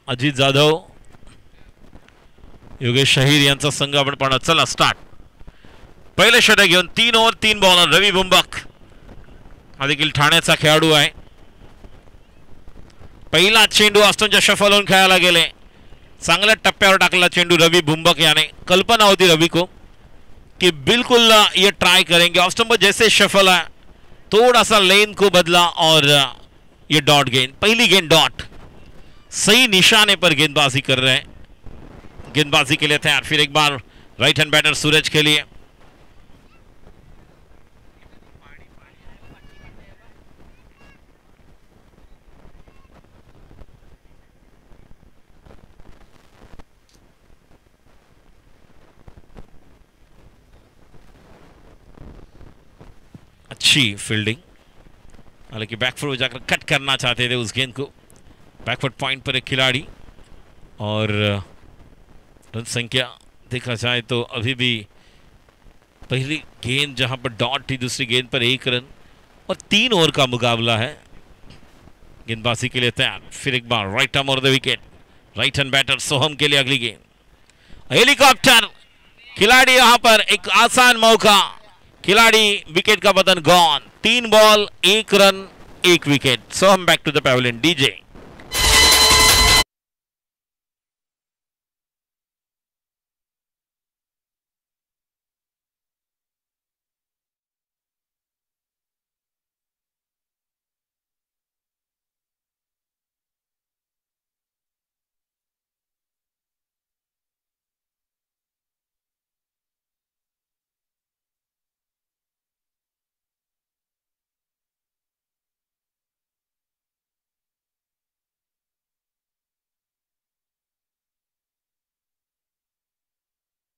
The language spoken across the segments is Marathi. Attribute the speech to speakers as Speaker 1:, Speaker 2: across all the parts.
Speaker 1: अजित जाधव, योगेश शाहीर यांचा संघ आपण पाहणार. चला स्टार्ट. पहिले षटक घेऊन 3 ओव्हर 3 बॉलर रवी बुंबक हा देखील ठाण्याचा खेळाडू आहे. पहिला चेंडू ऑस्टनच्या शफल होऊन खेळायला गेले. चांगल्या टप्प्यावर टाकला चेंडू रवि बुंबक याने. कल्पना होती रवि को कि बिल्कुल ये ट्राई करेंगे. ऑस्टन पर जैसे शफल है थोड़ा सा लेन को बदला और ये डॉट गेंद, पहली गेंद डॉट. सही निशाने पर गेंदबाजी कर रहे हैं. गेंदबाजी के लिए तैयार. फिर एक बार राइट हैंड बैटर सूरज के लिए. अच्छी फील्डिंग. हालांकि बैकफुट में जाकर कट करना चाहते थे उस गेंद को. बैकफुट पॉइंट पर एक खिलाड़ी और रन संख्या देखा जाए तो अभी भी पहली गेंद जहां पर डॉट थी, दूसरी गेंद पर 1 रन और 3 ओवर का मुकाबला है. गेंदबाजी के लिए तैयार. फिर एक बार right arm over the wicket. Right hand batter Soham के लिए अगली गेंद. हेलीकॉप्टर खिलाड़ी यहां पर एक आसान मौका. खिलाड़ी विकेट का बटन gone. 3 ball 1 run 1 wicket. Soham back to the pavilion. DJ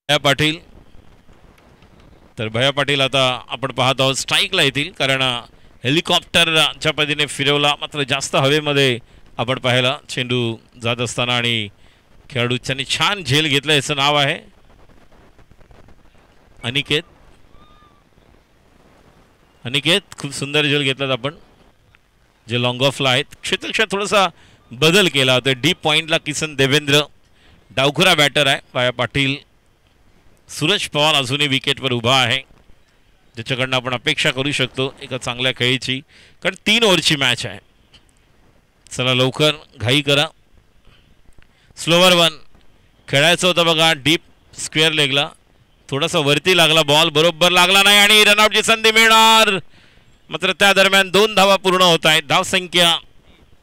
Speaker 1: भैया पाटील. तर भैया पाटील आता आपण पाहत आहोत स्ट्राईकला येतील, कारण हेलिकॉप्टरच्या पद्धतीने फिरवला, मात्र जास्त हवेमध्ये आपण पाहिला चेंडू जात असताना आणि खेळाडूच्यांनी छान झेल घेतलं. याचं नाव आहे अनिकेत. अनिकेत खूप सुंदर झेल घेतलात आपण. जे लॉंग ऑफला आहेत. क्षेत्रक्षात थोडासा बदल केला होता. डीप पॉइंटला किसन देवेंद्र डावखुरा बॅटर आहे. भैया पाटील. सूरज पवार अजूनही विकेटवर उभा आहे, ज्याच्याकडनं आपण अपेक्षा करू शकतो एका चांगल्या खेळीची, कारण 3 ओव्हरची मॅच आहे. चला लवकर घाई करा. स्लोवर 1 खेळायचं होतं बघा. डीप स्क्वेअर लेगला थोडासा वरती लागला बॉल, बरोबर लागला नाही आणि रनआउटची संधी मिळणार. मात्र त्या दरम्यान 2 धावा पूर्ण होत आहेत. धावसंख्या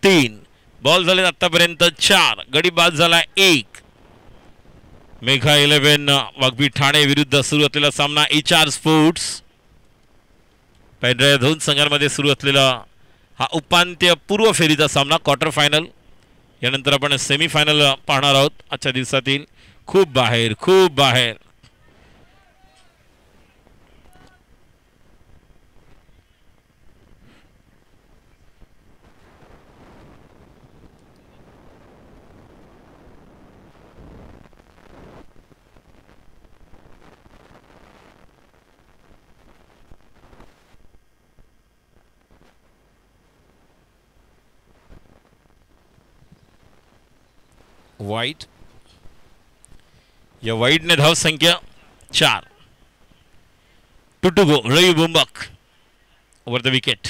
Speaker 1: 3. बॉल झाले आतापर्यंत 4. गडी बाद झाला 1. मेघा 11 वाघबी ठाणे विरुद्ध सुरू असलेला सामना HR स्पोर्ट्स पांढऱ्या 2 संघांमध्ये सुरू असलेला हा उपांत्य पूर्व फेरीचा सामना. क्वार्टर फायनल यानंतर आपण सेमीफायनल पाहणार आहोत आजच्या दिवसातील. खूप बाहेर खूप बाहेर. वाईट. या वाईटने धाव संख्या 4. To go. रवी बुंबक ओव्हर द विकेट.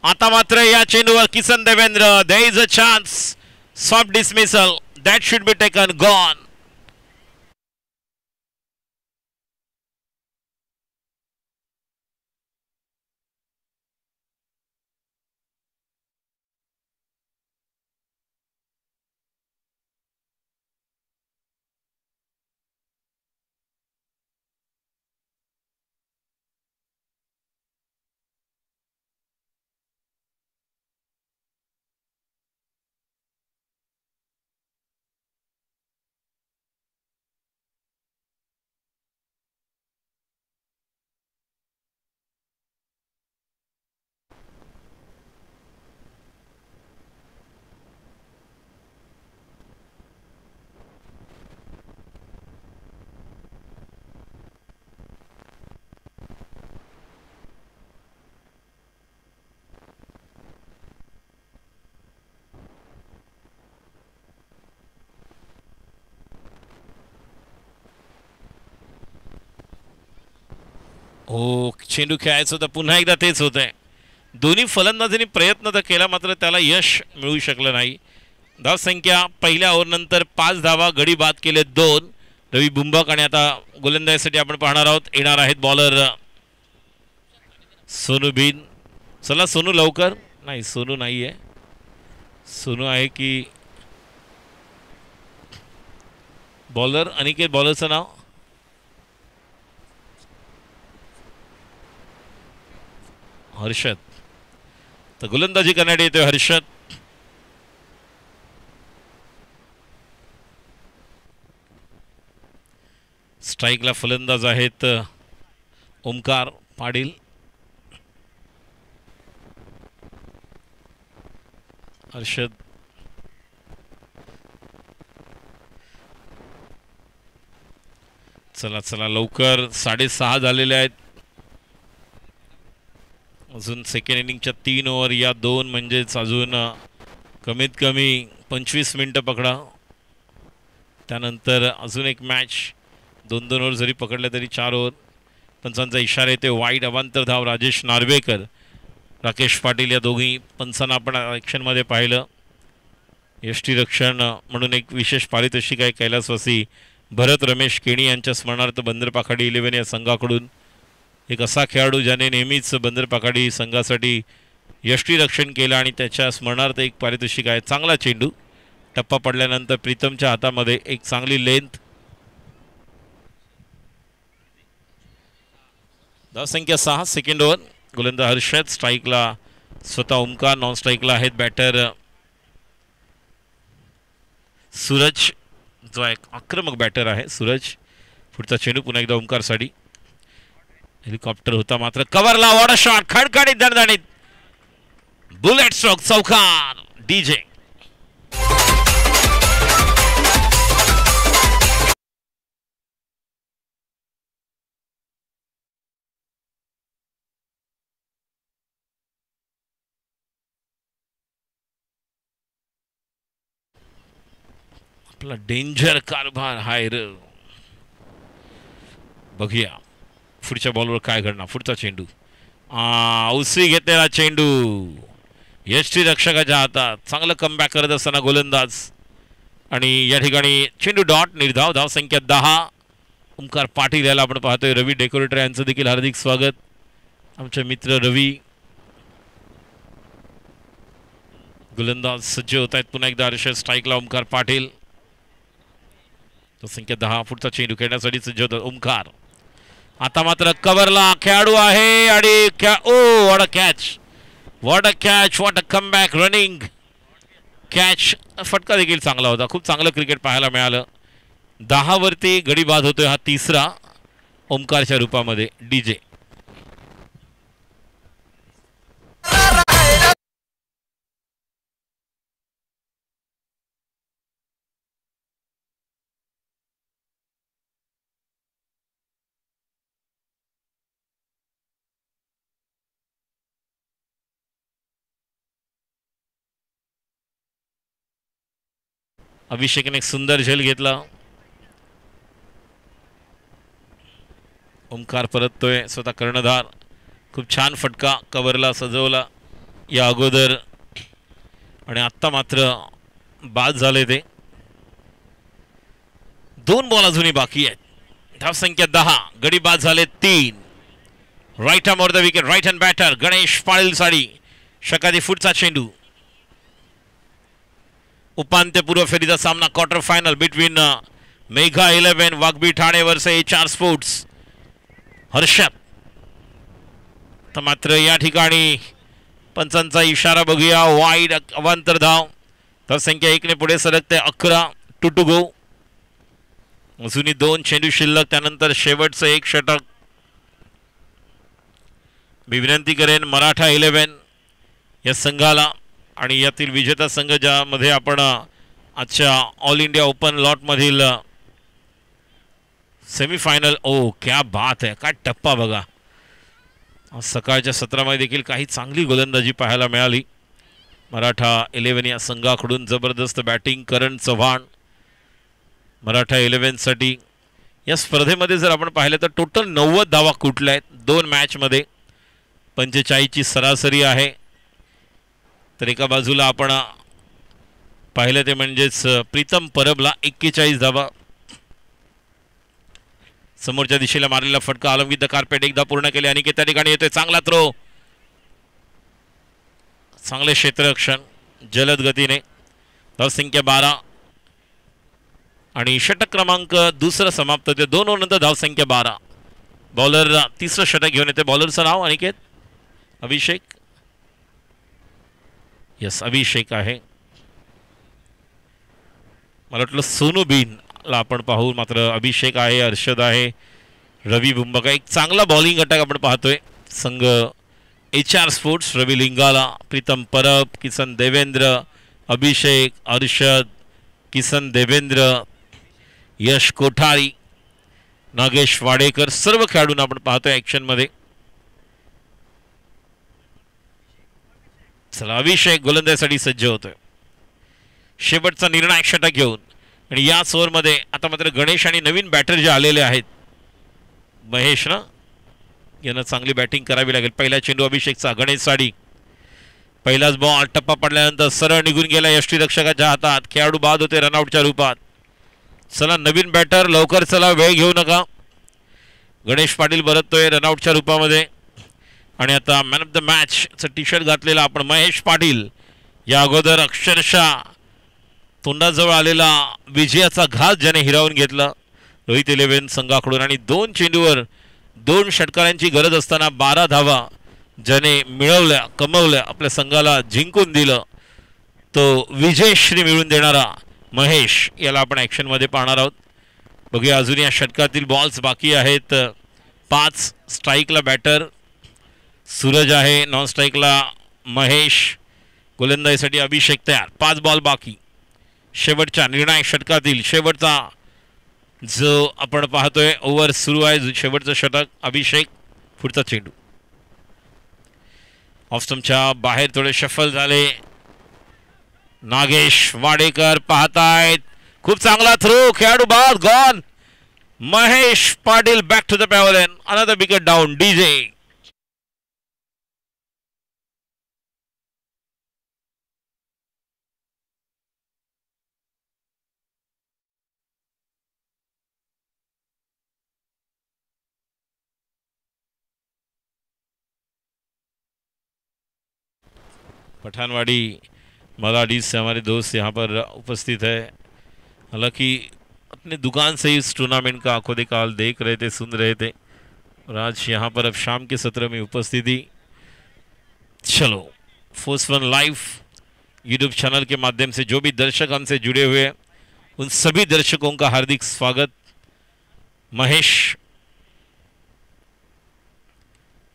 Speaker 1: आता मात्र या चेंडूवर Kisan Devendra. There is a chance. Soft dismissal. That should be taken. Gone. हो, चेंडू खेळायचं तर पुन्हा एकदा तेच होत आहे. दोन्ही फलंदाजांनी प्रयत्न तर केला, मात्र त्याला यश मिळू शकलं नाही. धावसंख्या पहिल्या ओव्हरनंतर 5 धावा, गडी बाद केले 2. रवी बुंबक आणि आता गोलंदाजीसाठी आपण पाहणार आहोत. येणार आहेत बॉलर सोनू बिन. चला सोनू लवकर. नाही, सोनू नाही आहे. सोनू आहे की बॉलर अनिकेत, बॉलरचं नाव हर्षद. तर गोलंदाजी करण्यात येतोय हर्षद. स्ट्राईकला फलंदाज आहेत ओमकार पाटील. हर्षद चला चला लवकर. 6:30 झालेले आहेत. अजून सेकंड इनिंगच्या 3 ओव्हर, या 2 म्हणजेच अजून कमीत कमी 25 मिनटं पकडा. त्यानंतर अजून एक मॅच. 2-2 ओव्हर जरी पकडले तरी 4 ओव्हर. पंचांचा इशारा येते वाईट. अवांतर धाव राजेश नार्वेकर, राकेश पाटील या दोघी पंचांना आपण ॲक्शनमध्ये पाहिलं. यष्टीरक्षण म्हणून एक विशेष पारितोषिक आहे कैलासवासी भरत रमेश केणी यांच्या स्मरणार्थ बंदरपाखाडी 11 या संघाकडून. एक असा खेळाडू ज्याने नेहमीच बंदरपाखाडी संघासाठी यष्टीरक्षण केलं आणि त्याच्या स्मरणार्थ एक पारितोषिक आहे. चांगला चेंडू टप्पा पडल्यानंतर प्रीतमच्या हातामध्ये एक चांगली लेंथ. धावसंख्या 6. Second over. गोलंदाज हर्षद. स्ट्राईकला स्वतः ओमकार. नॉन स्ट्राईकला आहेत बॅटर सूरज, जो एक आक्रमक बॅटर आहे सूरज. पुढचा चेंडू पुन्हा एकदा ओमकारसाठी. हेलिकॉप्टर होता मात्र कव्हरला. What a shot. खडखडीत दणदणीत बुलेट स्ट्रोक. चौकार डीजे. आपला डेंजर कारभार हाय र. बघूया पुढच्या बॉलवर काय घडणार. पुढचा चेंडू औसी घेतलेला चेंडू यष्टी रक्षकाच्या हातात. चांगलं कमबॅक करत असताना गोलंदाज आणि या ठिकाणी चेंडू डॉट. निर्धाव. धावसंख्या 10. ओमकार पाटील याला आपण पाहतोय. रवी डेकोरेटर यांचं देखील हार्दिक स्वागत. आमचे मित्र रवी. गोलंदाज सज्ज होत आहेत पुन्हा एकदा. हर्षद. स्ट्राईकला ओमकार पाटील. धावसंख्या 10. पुढचा चेंडू खेळण्यासाठी सज्ज होतात ओमकार. आता मात्र कव्हरला खेळाडू आहे आणि what a catch. What a catch. What a comeback running catch. फटका देखील चांगला होता. खूप चांगलं क्रिकेट पाहायला मिळालं. 10 वरती गडी बाद होतोय. हा तिसरा ओमकारच्या रूपामध्ये. डीजे. अभिषेकने एक सुंदर झेल घेतला. ओमकार परततोय. स्वतः कर्णधार. खूप छान फटका कव्हरला सजवला या अगोदर आणि आत्ता मात्र बाद झाले ते. 2 बॉल अजूनही बाकी आहेत. धावसंख्या 10. गडी बाद झाले 3. Right arm over the wicket. Right hand batter Ganesh Patil साडी. षटकातील फुटचा चेंडू. उपांत्यपूर्व फेरीचा सामना क्वार्टर फायनल बिटवीन मेघा 11 वाघबी Thane versus HR sports. Harshad. तर मात्र या ठिकाणी पंचांचा इशारा बघूया. वाईड. अवांतर धाव. तर संख्या 1 ने पुढे सरकते. 11 टू गो. अजूनही 2 चेंडू शिल्लक. त्यानंतर शेवटचं एक षटक. मी विनंती करेन मराठा 11 या संघाला आणि यातील विजेता संघ ज्यामध्ये आपण आजच्या ऑल इंडिया ओपन लॉटमधील सेमीफायनल. क्या बात आहे. काय टप्पा बघा. सकाळच्या सत्रामध्ये देखील काही चांगली गोलंदाजी पाहायला मिळाली. मराठा 11 या संघाकडून जबरदस्त बॅटिंग. करण चव्हाण मराठा 11 साठी. या स्पर्धेमध्ये जर आपण पाहिलं तर टोटल 90 धावा कुठल्या आहेत 2 मॅचमध्ये. 45ची सरासरी आहे. तर एका बाजूला आपण पाहिलं ते म्हणजेच प्रीतम परबला 41 धावा. समोरच्या दिशेला मारलेला फटका आलमगीर द कार्पेट एकदा पूर्ण केले. अनिकेत त्या ठिकाणी येतोय चांगला थ्रो. चांगले क्षेत्ररक्षण जलद गतीने. धावसंख्या 12 आणि षटक क्रमांक दुसरं समाप्त होते. 2 ओव्हरनंतर धावसंख्या 12. बॉलर तिसरं षटक घेऊन येते. बॉलरचं नाव अनिकेत अभिषेक. यस अभिषेक आहे. मला वाटलं सोनू बीनला आपण पाहू मात्र अभिषेक आहे. अर्षद आहे. रवी बुंबका एक चांगला बॉलिंग अटॅक आपण पाहतोय संघ HR स्पोर्ट्स. रवी लिंगाला, प्रीतम परब, किसन देवेंद्र, अभिषेक, अर्षद, किसन देवेंद्र, यश कोठारी, नागेश वाडेकर सर्व खेळाडूंना आपण पाहतोय ॲक्शनमध्ये. चला अभिषेक गोलंदाजीसाठी सज्ज होतोय. शेवटचा निर्णायक षटक घेऊन. आणि याच ओव्हरमध्ये आता मात्र गणेश आणि नवीन बॅटर जे आलेले आहेत महेश ना यांना चांगली बॅटिंग करावी लागेल. पहिला चेंडू अभिषेकचा गणेश साडी. पहिलाच बॉल टप्पा पडल्यानंतर सरळ निघून गेला यष्टीरक्षकाच्या हातात. खेळाडू बाद होते रनआउटच्या रूपात. चला नवीन बॅटर लवकर चला वेळ घेऊ नका. गणेश पाटील परततोय रनआउटच्या रूपामध्ये. आणि आता मॅन ऑफ द मॅचचं टी शर्ट घातलेला आपण महेश पाटील. या अगोदर अक्षरशः तोंडाजवळ आलेला विजयाचा घास ज्याने हिरावून घेतला रोहित 11 संघाकडून. आणि 2 चेंडूवर 2 षटकारांची गरज असताना 12 धावा ज्याने मिळवल्या कमवल्या आपल्या संघाला जिंकून दिलं तो विजयश्री मिळवून देणारा महेश याला आपण ॲक्शनमध्ये पाहणार आहोत. बघूया अजून या षटकातील बॉल्स बाकी आहेत. 5 स्ट्राईकला बॅटर सूरज आहे. नॉन स्ट्राईकला महेश. गोलंदाजीसाठी अभिषेक तयार. 5 बॉल बाकी. शेवटच्या निर्णायक षटकातील शेवटचा जो आपण पाहतोय ओव्हर सुरू आहे. शेवटचं षटक अभिषेक. पुढचा चेंडू ऑफस्टमच्या बाहेर थोडे शफल झाले. नागेश वाडेकर पाहतायत. खूप चांगला थ्रो. खेळाडू बाद gone. Mahesh Patil back to the pavilion. Another wicket down. DJ Pathanwadi मलाडी से हमारे दोस्त यहाँ पर उपस्थित है. हालांकि अपने दुकान से इस टूर्नामेंट का आंखों देखा देख रहे थे सुन रहे थे और आज यहाँ पर अब शाम के सत्र में उपस्थिति. चलो Force One live YouTube channel के माध्यम से जो भी दर्शक हमसे जुड़े हुए हैं उन सभी दर्शकों का हार्दिक स्वागत. महेश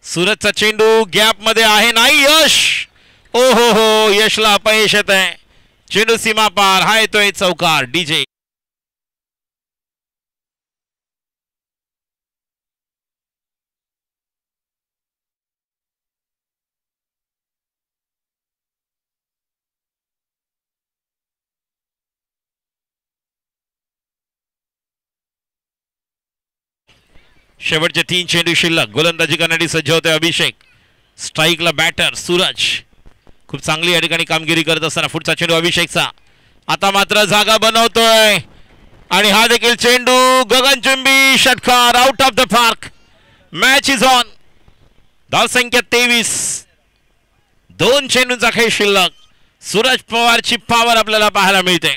Speaker 1: सूरजचा चेंडू गॅप मध्ये आहे. नाही यश. ओहो हो यशला अपयश येत आहे. चेंडू सीमा पार. हा येतोय चौकार. डीजे शेवटचे 3 चेंडू शिल्लक. गोलंदाजी करण्यासाठी सज्ज होते अभिषेक. स्ट्राईकला बॅटर सूरज. खूप चांगली या ठिकाणी कामगिरी करत असताना पुढचा चेंडू अभिषेकचा. आता मात्र जागा बनवतोय आणि हा देखील चेंडू गगनचुंबी षटकार. Out of the park. Match is on. धावसंख्या 23. 2 चेंडूंचा खेळ शिल्लक. सूरज पवारची पॉवर आपल्याला पाहायला मिळते.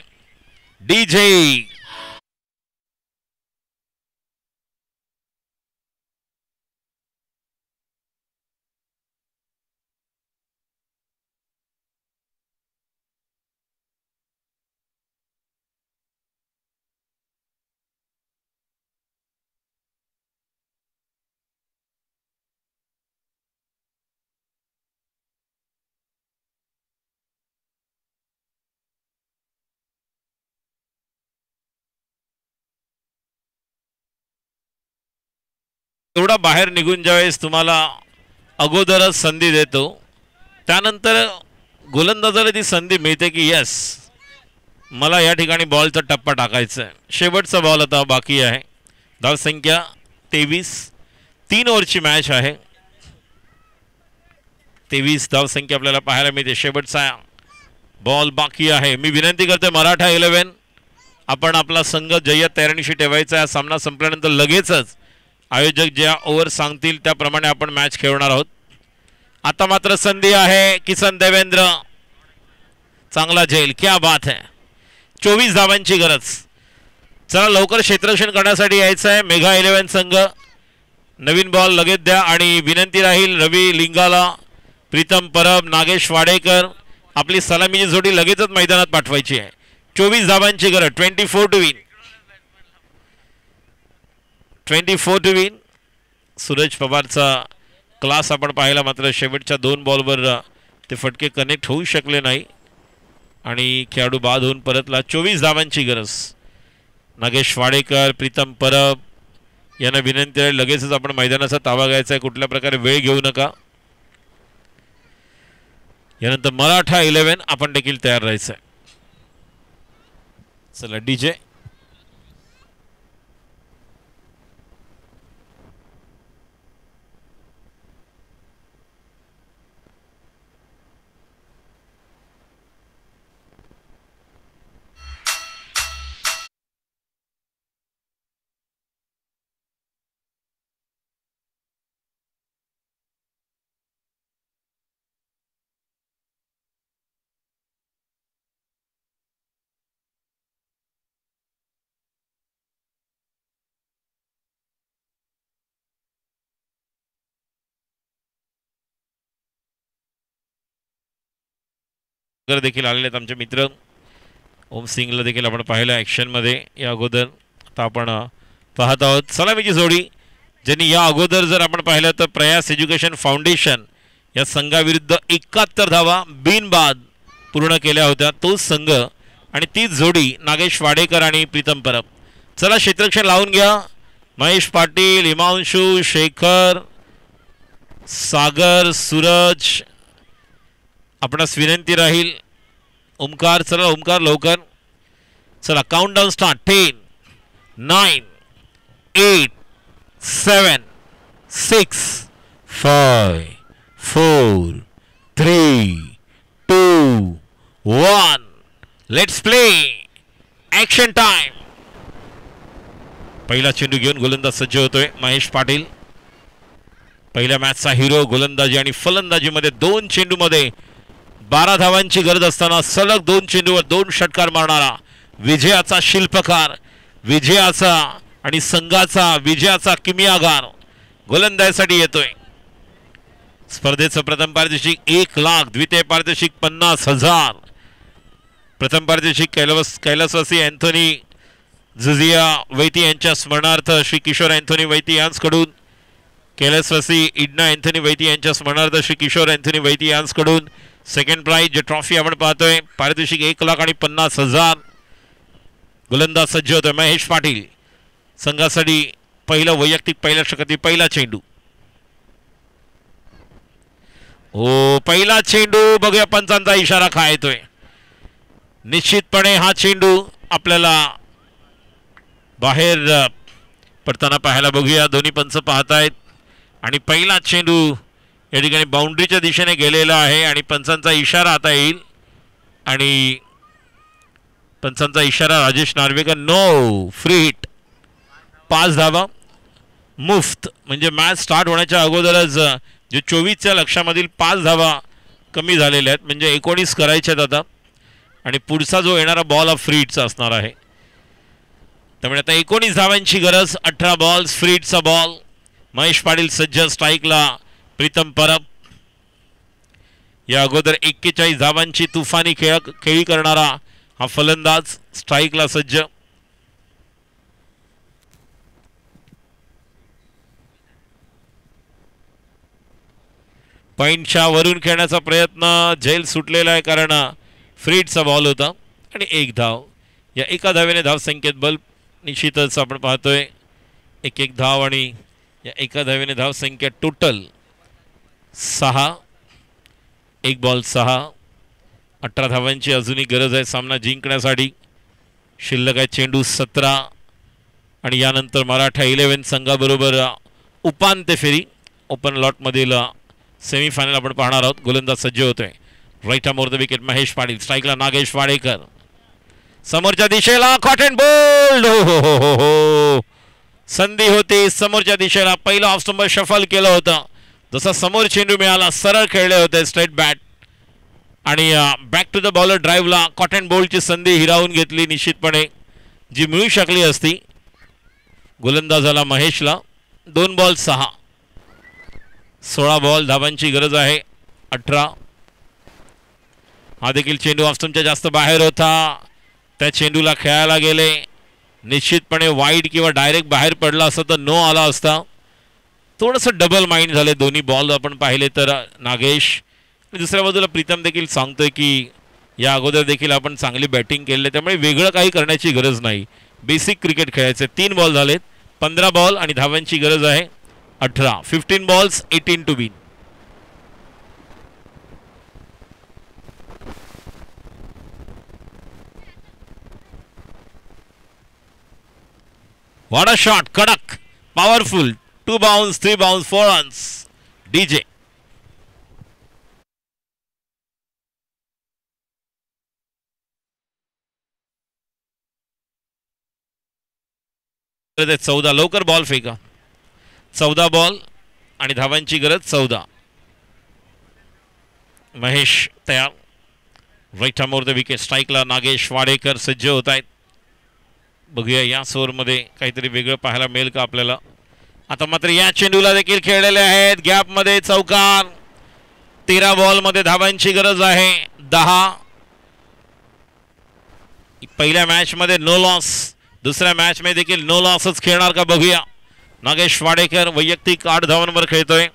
Speaker 1: डीजे एवढा बाहेर निघून ज्यावेळेस तुम्हाला अगोदरच संधी देतो त्यानंतर गोलंदाजाला ती संधी मिळते की यस मला या ठिकाणी बॉलचा टप्पा टाकायचा आहे. शेवटचा बॉल आता बाकी आहे. धावसंख्या 23. 3 ओव्हरची मॅच आहे. 23 धावसंख्या आपल्याला पाहायला मिळते. शेवटचा बॉल बाकी आहे. मी विनंती करते मराठा 11 आपण आपला संघ जय्यत तयारीनिशी ठेवायचा आहे. सामना संपल्यानंतर लगेचच आयोजक ज्या ओव्हर सांगतील त्याप्रमाणे आपण मॅच खेळणार आहोत. आता मात्र संधी आहे. किसन देवेंद्र चांगला झेल. क्या बात है. 24 धावांची गरज. चला लवकर क्षेत्ररक्षण करण्यासाठी यायचं आहे मेघा 11 संघ. नवीन बॉल लगेच द्या आणि विनंती राहील रवी लिंगाला, प्रीतम परब, नागेश वाडेकर आपली सलामीची जोडी लगेचच मैदानात पाठवायची आहे. 24 धावांची गरज. 24 to win. 24 to win. Suraj पवारचा क्लास आपण पाहिला, मात्र शेवटच्या 2 बॉलवर ते फटके कनेक्ट होऊ शकले नाही आणि खेळाडू बाद होऊन परतला. 24 धावांची गरज. नागेश वाडेकर, प्रीतम परब यांना विनंती आहे लगेचच आपण मैदानाचा ताबा घ्यायचा आहे. कुठल्या प्रकारे वेळ घेऊ नका. यानंतर मराठा 11 आपण देखील तयार राहायचं आहे. चला डीजे. देखील आलेले आहेत आमचे मित्र. ओम सिंगला देखील आपण पाहिलं ॲक्शनमध्ये या अगोदर. आता आपण पाहत आहोत सलामीची जोडी ज्यांनी या अगोदर जर आपण पाहिलं तर प्रयास एज्युकेशन फाउंडेशन या संघाविरुद्ध 71 धावा बिनबाद पूर्ण केल्या होत्या. तोच संघ आणि तीच जोडी नागेश वाडेकर आणि प्रीतम परब. चला क्षेत्ररक्षण लावून घ्या. महेश पाटील, हिमांशू, शेखर, सागर, सूरज आपणास विनंती राहील. ओमकार, चला ओमकार लवकर. चला countdown start. 10 9 8 7 6 5 4 3 2 1 let's play. Action time. पहिला चेंडू घेऊन गोलंदाज सज्ज होतोय महेश पाटील. पहिल्या मॅचचा हिरो. गोलंदाजी आणि फलंदाजीमध्ये 2 चेंडूमध्ये 12 धावांची गरज असताना सलग 2 चेंडूवर 2 षटकार मारणारा विजयाचा शिल्पकार, विजयाचा आणि संघाचा विजयाचा किमयागार गोलंदाजीसाठी येतोय. स्पर्धेचं प्रथम पारितोषिक 1 लाख, द्वितीय पारितोषिक 50,000. प्रथम पारितोषिक कैलासवासी अँथोनी झुझिया वैती यांच्या स्मरणार्थ श्री किशोर अँथोनी वैती यांच्याकडून, कैलासवासी इडना अँथोनी वैती यांच्या स्मरणार्थ श्री किशोर अँथोनी वैती यांच्याकडून सेकंड प्राइज जे ट्रॉफी आपण पाहतोय. पारितोषिक 1 लाख आणि 50,000. गोलंदाज सज्ज होतोय महेश पाटील. संघासाठी पहिलं वैयक्तिक पहिल्या षटकातील पहिला चेंडू. हो पहिला चेंडू. बघूया पंचांचा इशारा काय येतोय. निश्चितपणे हा चेंडू आपल्याला बाहेर पडताना पाहायला बघूया. दोन्ही पंच पाहतायत आणि पहिला चेंडू या ठिकाणी बाउंड्रीच्या दिशेने गेलेला आहे आणि पंचांचा इशारा आता येईल आणि पंचांचा इशारा Rajesh Narvekar. No free hit. 5 धावा मुफ्त. म्हणजे मॅच स्टार्ट होण्याच्या अगोदरच जे 24च्या लक्षामधील 5 धावा कमी झालेल्या आहेत. म्हणजे 19 करायचे आहेत आता आणि पुढचा जो येणारा बॉल हा फ्री हिटचा असणार आहे. त्यामुळे आता 19 धावांची गरज. 18 बॉल्स फ्री हिटचा बॉल. महेश पाटील सज्ज. स्ट्राईकला प्रीतम परब. या अगोदर 41 धावांची तुफानी खेळी करणारा हा फलंदाज स्ट्राईकला सज्ज. पॉईंटच्या वरून खेळण्याचा प्रयत्न. झेल सुटलेला आहे कारण फ्रीडचा बॉल होता आणि 1 धाव. या एका धावेने धावसंख्येत बल निश्चितच आपण पाहतोय 1 धाव आणि या एका धावेने धावसंख्या टोटल 6. 1 बॉल 6. 18 धावांची अजूनही गरज आहे सामना जिंकण्यासाठी. शिल्लक आहे चेंडू 17. आणि यानंतर मराठा 11 संघाबरोबर उपांत्य फेरी ओपन लॉटमधील सेमीफायनल आपण पाहणार आहोत. गोलंदाज सज्ज होतोय. Right more the wicket Mahesh Patil. स्ट्राईकला नागेश वाडेकर. समोरच्या दिशेला कॉटन बोल्ड. हो हो हो हो हो, संधी होती समोरच्या दिशेला. पहिलं ऑफ स्टंप शफल केलं होतं. जसा समोर चेंडू मिळाला सरळ खेळले होते स्ट्रेट बॅट आणि बॅक टू द बॉलर ड्राईव्हला कॉटन बोल्डची संधी हिरावून घेतली निश्चितपणे, जी मिळू शकली असती गोलंदाजाला महेशला. 2 बॉल 6, 16 बॉल. धावांची गरज आहे 18. हा देखील चेंडू ऑफ स्टंपच्या जास्त बाहेर होता. त्या चेंडूला खेळायला गेले. निश्चितपणे वाईड किंवा डायरेक्ट बाहेर पडला असता तर नो आला असता. थोडंसं डबल माइंड झाले दोन्ही बॉल आपण पाहिले तर नागेश. दुसऱ्या बाजूला प्रीतम देखील सांगतोय की या अगोदर देखील आपण चांगली बॅटिंग केली, त्यामुळे वेगळं काही करण्याची गरज नाही, बेसिक क्रिकेट खेळायचे. 3 बॉल झालेत, 15 बॉल आणि धावांची गरज आहे 18. 15 balls 18 to win. What a shot, कडक, powerful. 2 bounce, 3 bounce, 4 runs. DJ ते 14. लवकर बॉल फेका. 14 बॉल आणि धावांची गरज 14. महेश तयार. Right more the wicket. स्ट्राईकला नागेश वाडेकर सज्ज होत आहेत. बघूया या ओव्हरमध्ये काहीतरी वेगळं पाहायला मिळेल का आपल्याला. आता मात्र या चेंडूला देखील खेळलेले आहेत गॅपमध्ये चौकार. 13 बॉलमध्ये धावांची गरज आहे 10. पहिल्या मॅचमध्ये नो लॉस, दुसऱ्या मॅचमध्ये देखील नो लॉसच खेळणार का बघूया. नागेश वाडेकर वैयक्तिक 8 धावांवर खेळतोय.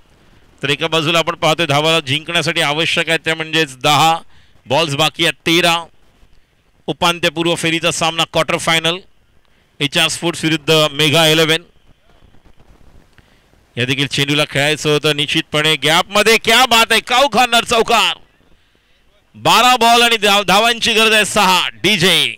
Speaker 1: तर एका बाजूला आपण पाहतोय धावा जिंकण्यासाठी आवश्यक आहे त्या म्हणजेच 10 बॉल्स बाकी आहेत. 13. उपांत्यपूर्व फेरीचा सामना क्वार्टर फायनल HR स्पोर्ट्स विरुद्ध मेगा 11. या देखील चेंडूला खेळायचं होतं निश्चितपणे गॅपमध्ये. क्या बात आहे, काऊ खाणार चौकार. 12 बॉल आणि धावांची गरज आहे 6. डीजे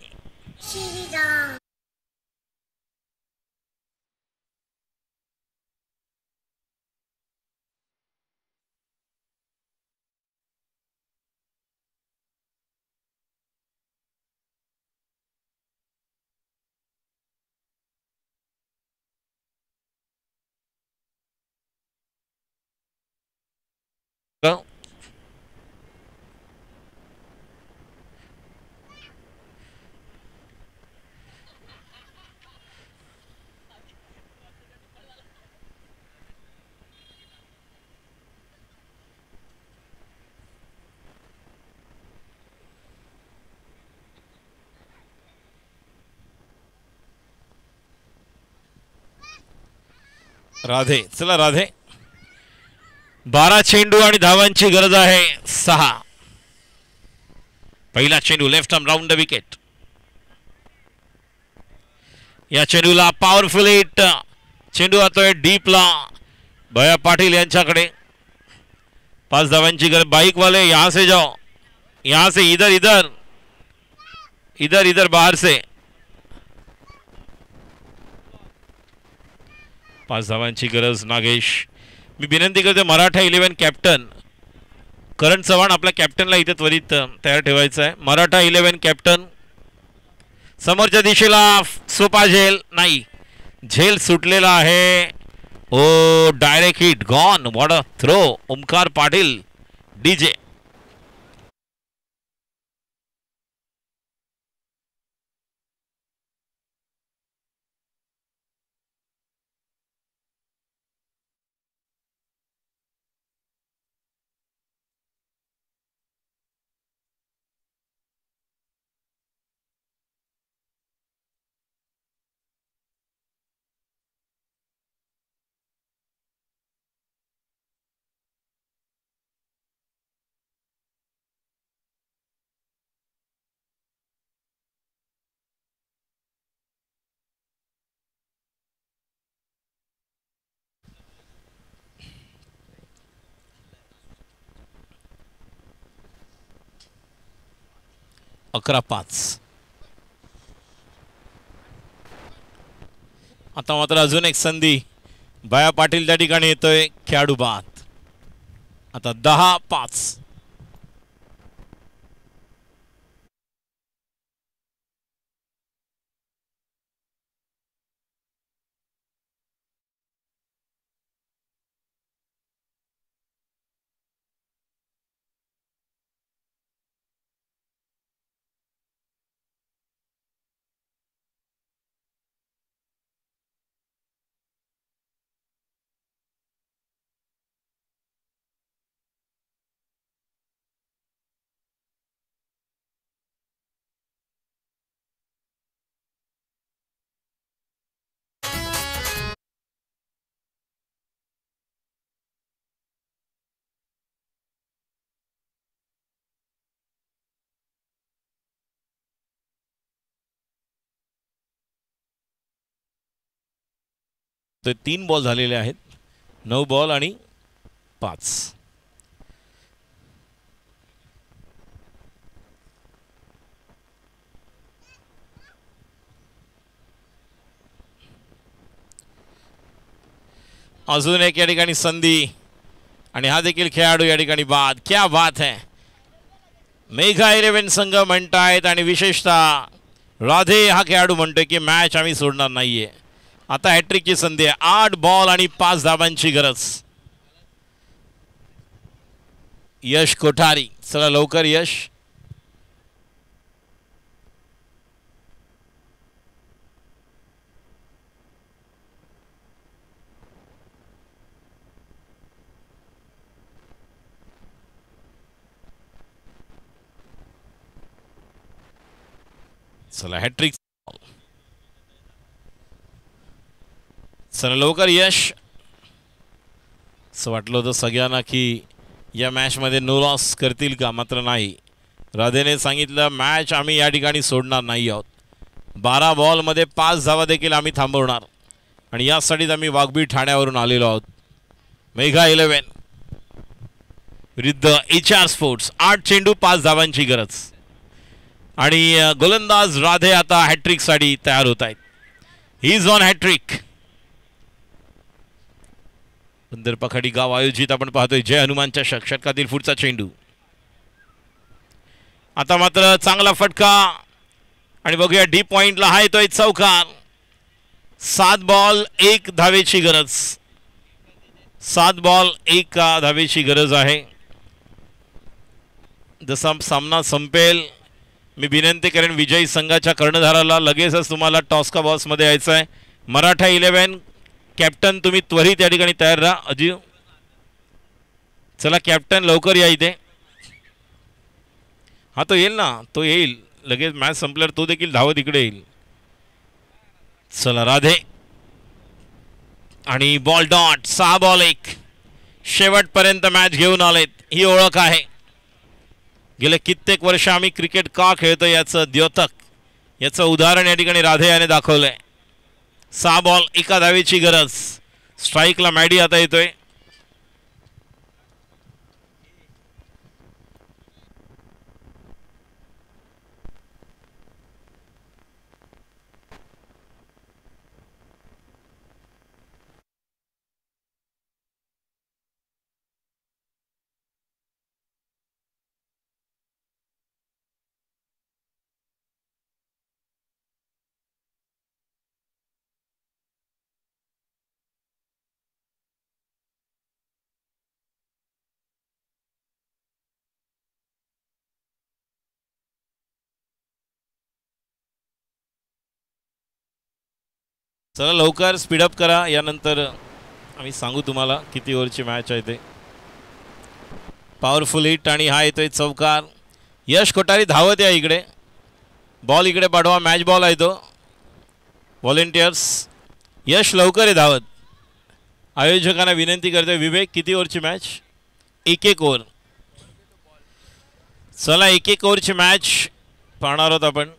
Speaker 1: राधे. चला राधे. 12 चेंडू आणि धावांची गरज आहे 6. पहिला चेंडू left arm round the wicket. या चेंडूला पॉवरफुल हिट. चेंडू जातोय डीपला भैया पाटील यांच्याकडे. 5 धावांची गरज. बाईक वाले यहां से जाओ, यहां से इधर इधर इधर इधर बाहर से. 5 धावांची गरज नागेश. मी विनंती करते मराठा 11 कॅप्टन करण चव्हाण आपल्या कॅप्टनला इथे त्वरित तयार ठेवायचं आहे. मराठा 11 कॅप्टन. समोरच्या दिशेला सोपा झेल नाही, झेल सुटलेला आहे. Oh direct hit gone. What a throw. Omkar Patil. DJ 11-5. आता मात्र अजून एक संधी बाया पाटील त्या ठिकाणी येतोय, खेळाडू बाद. आता 10-5. तर 3 बॉल झालेले आहेत. 9 बॉल आणि 5. अजून एक या ठिकाणी संधी आणि हा देखील खेळाडू या ठिकाणी बाद. क्या बात है. मेघा 11 संघ म्हणतायत आणि विशेषतः राधे हा खेळाडू म्हणतोय की मॅच आम्ही सोडणार नाहीये. आता हॅट्रिकची संधी आहे. 8 बॉल आणि 5 धाबांची गरज. यश कोठारी, चला लवकर यश. चला हॅट्रिक, चला लवकर यश. असं वाटलं होतं सगळ्यांना की या मॅचमध्ये नो लॉस करतील का, मात्र नाही. राधेने सांगितलं मॅच आम्ही या ठिकाणी सोडणार नाही आहोत. 12 बॉलमध्ये 5 धावा देखील आम्ही थांबवणार आणि यासाठीच आम्ही वाघबी ठाण्यावरून आलेलो आहोत. मेघा 11 विरुद्ध HR स्पोर्ट्स. 8 चेंडू 5 धावांची गरज आणि गोलंदाज राधे आता हॅट्रिकसाठी तयार होत आहेत. He is on hattrick. Bandarpakhadi गाव आयोजित आपण पाहतोय जय हनुमानच्या षटकातील पुढचा चेंडू. आता मात्र चांगला फटका आणि बघूया डी पॉइंटला हा येतोय चौकार. 7 बॉल 1 धावेची गरज. 7 बॉल 1 धावेची गरज आहे. जसा सामना संपेल मी विनंती करेन विजयी संघाच्या कर्णधाराला लगेचच तुम्हाला टॉस्का बॉक्समध्ये यायचं आहे. मराठा 11 कॅप्टन तुम्ही त्वरित या ठिकाणी तयार राहा. अजीव चला कॅप्टन लवकर या इथे. हा तो येईल ना, तो येईल लगेच मॅच संपल्यावर तो देखील धावत इकडे येईल. चला राधे आणि बॉल डॉट. 6 बॉल 1 शेवटपर्यंत मॅच घेऊन आलेत. ही ओळख आहे. गेले कित्येक वर्ष आम्ही क्रिकेट का खेळतो याचं द्योतक, याचं उदाहरण या ठिकाणी राधे याने दाखवलंय. 6 बॉल 1 धावेची गरज. स्ट्राईकला मॅडी आता येतोय. चला लवकर स्पीडअप करा, यानंतर आम्ही सांगू तुम्हाला किती ओव्हरची मॅच आहे ते. पॉवरफुल हिट आणि हा येतोय चौकार. यश कोठारी धावत या इकडे. बॉल इकडे पाठवा. मॅच बॉल आहे तो. व्हॉलेंटियर्स यश लवकर आहे धावत. आयोजकांना विनंती करतोय विवेक किती ओव्हरची मॅच. 1-1 ओव्हर. चला 1-1 ओव्हरची मॅच पाहणार आहोत आपण.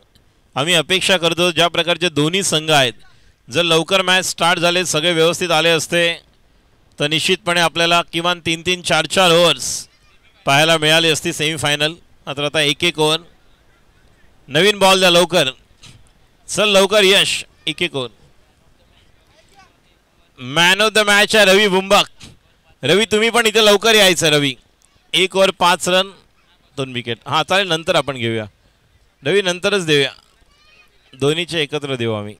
Speaker 1: आम्ही अपेक्षा करतो ज्या प्रकारचे दोन्ही संघ आहेत, जर लवकर मॅच स्टार्ट झाले, सगळे व्यवस्थित आले असते तर निश्चितपणे आपल्याला किमान 3-3, 4-4 ओव्हर्स पाहायला मिळाली असती सेमीफायनल. मात्र आता 1-1 ओव्हर. नवीन बॉल द्या लवकर. चल लवकर यश. 1-1 over. Man of the match आहे रवी बुंबाक. रवी तुम्ही पण इथे लवकर यायचं. रवी 1 ओव्हर 5 रन 2 विकेट. हां चालेल, नंतर आपण घेऊया रवी, नंतरच देऊया, दोन्हीचे एकत्र देऊ आम्ही.